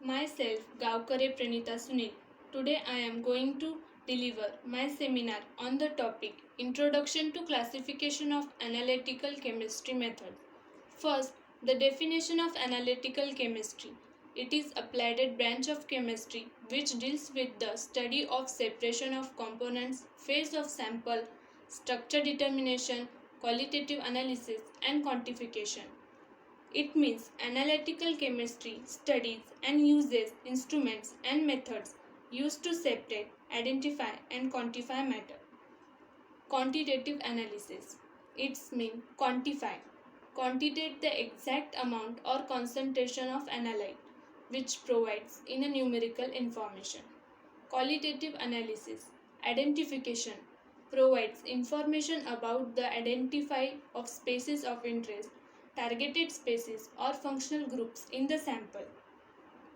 Myself, Gaokare Pranita Sunil. Today I am going to deliver my seminar on the topic Introduction to Classification of Analytical Chemistry Method. First, the definition of analytical chemistry. It is applied branch of chemistry which deals with the study of separation of components, phase of sample, structure determination, qualitative analysis and quantification. It means analytical chemistry studies and uses instruments and methods used to separate, identify and quantify matter. Quantitative analysis. Its mean quantify. Quantitate the exact amount or concentration of analyte which provides in a numerical information. Qualitative analysis. Identification. Provides information about the identify of species of interest, targeted species or functional groups in the sample.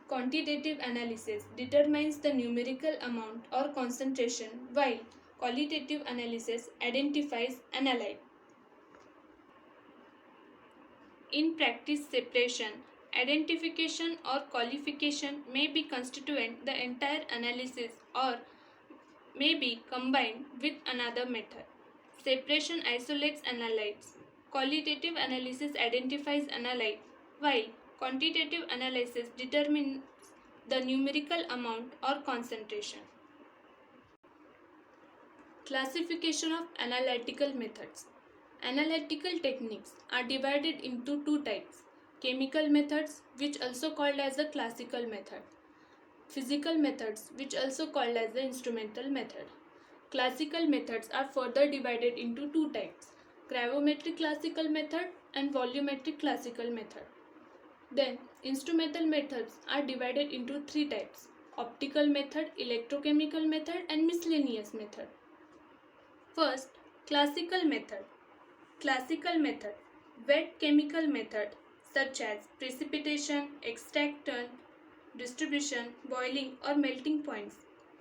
Quantitative analysis determines the numerical amount or concentration while qualitative analysis identifies analyte. In practice, separation, identification or qualification may be constituent the entire analysis or may be combined with another method. Separation isolates analytes. Qualitative analysis identifies analyte, while quantitative analysis determines the numerical amount or concentration. Classification of analytical methods. Analytical techniques are divided into two types: chemical methods, which also called as the classical method; physical methods, which also called as the instrumental method. Classical methods are further divided into two types: gravimetric classical method and volumetric classical method. Then, instrumental methods are divided into three types: optical method, electrochemical method and miscellaneous method. First, classical method. Classical method, wet chemical method such as precipitation, extraction, distribution, boiling or melting points,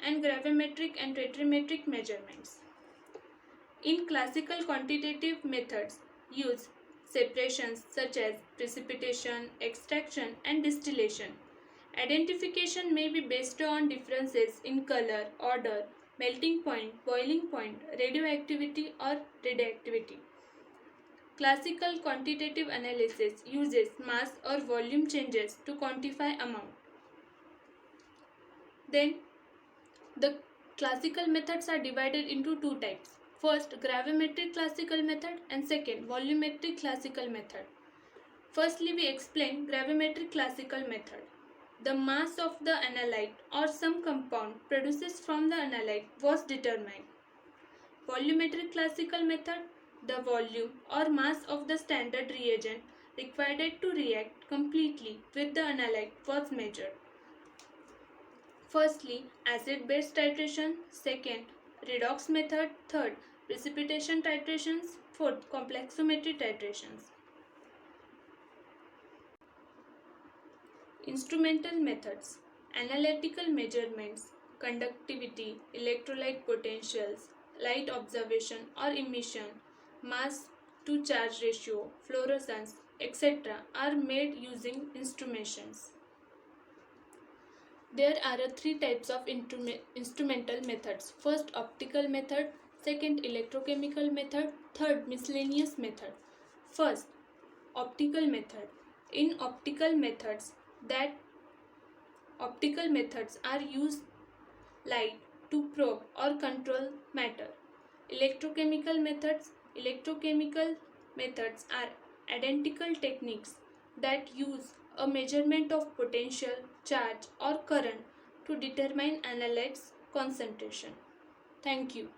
and gravimetric and tetrametric measurements. In classical quantitative methods use separations such as precipitation, extraction and distillation. Identification may be based on differences in color, odor, melting point, boiling point, radioactivity or radioactivity. Classical quantitative analysis uses mass or volume changes to quantify amount. Then, the classical methods are divided into two types. First, gravimetric classical method and second, volumetric classical method. Firstly, we explain gravimetric classical method. The mass of the analyte or some compound produced from the analyte was determined. Volumetric classical method, the volume or mass of the standard reagent required to react completely with the analyte was measured. Firstly, acid-base titration, second, redox method, third, precipitation titrations, fourth, complexometry titrations. Instrumental methods, analytical measurements, conductivity, electrolyte potentials, light observation or emission, mass to charge ratio, fluorescence, etc. are made using instrumentations. There are three types of instrumental methods. First, optical method, second, electrochemical method, third, miscellaneous method. First, optical method. In optical methods are used light to probe or control matter. Electrochemical methods are identical techniques that use a measurement of potential, charge or current to determine analyte's concentration. Thank you.